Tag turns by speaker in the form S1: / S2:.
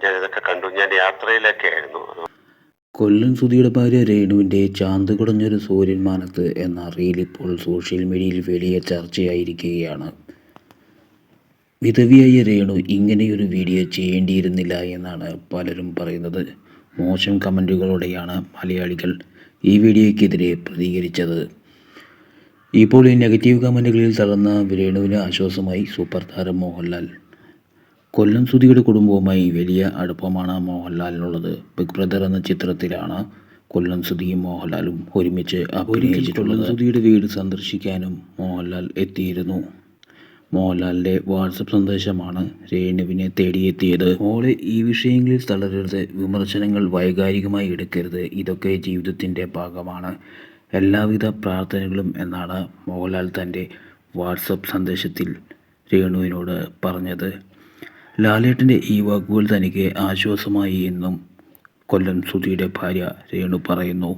S1: ഞാനിതൊക്കെ കണ്ടു. ഞാൻ യാത്രയിലൊക്കെ ആയിരുന്നു.
S2: കൊല്ലം സുധിയുടെ ഭാര്യ രേണുവിൻ്റെ ചാന്ത് കുടഞ്ഞൊരു സൂര്യൻ മാനത്ത് എന്ന റീൽ ഇപ്പോൾ സോഷ്യൽ മീഡിയയിൽ വലിയ ചർച്ചയായിരിക്കുകയാണ്. വിധവിയായ രേണു ഇങ്ങനെയൊരു വീഡിയോ ചെയ്യേണ്ടിയിരുന്നില്ല എന്നാണ് പലരും പറയുന്നത്. മോശം കമൻറ്റുകളോടെയാണ് മലയാളികൾ ഈ വീഡിയോയ്ക്കെതിരെ പ്രതികരിച്ചത്. ഇപ്പോൾ ഈ നെഗറ്റീവ് കമൻറ്റുകളിൽ തളർന്ന രേണുവിന് ആശ്വാസമായി സൂപ്പർ താരം മോഹൻലാൽ. കൊല്ലം സുധിയുടെ കുടുംബവുമായി വലിയ അടുപ്പമാണ് മോഹൻലാലിനുള്ളത്. ബിഗ് ബ്രദർ എന്ന ചിത്രത്തിലാണ് കൊല്ലം സുധിയും മോഹൻലാലും ഒരുമിച്ച് അഭിനയിച്ചിട്ടുള്ളത്. കൊല്ലം സുധിയുടെ വീട് സന്ദർശിക്കാനും മോഹൻലാൽ എത്തിയിരുന്നു. മോഹൻലാലിൻ്റെ വാട്സപ്പ് സന്ദേശമാണ് രേണുവിനെ തേടിയെത്തിയത്. മോളെ ഈ വിഷയങ്ങളിൽ തളരരുത്, വിമർശനങ്ങൾ വൈകാരികമായി എടുക്കരുത്, ഇതൊക്കെ ജീവിതത്തിൻ്റെ ഭാഗമാണ്, എല്ലാവിധ പ്രാർത്ഥനകളും എന്നാണ് മോഹൻലാൽ തൻ്റെ വാട്സപ്പ് സന്ദേശത്തിൽ രേണുവിനോട് പറഞ്ഞത്. ലാലേട്ടൻ്റെ ഈ വാക്കുകൾ തനിക്ക് ആശ്വാസമായി എന്നും കൊല്ലം സുധിയുടെ ഭാര്യ രേണു പറയുന്നു.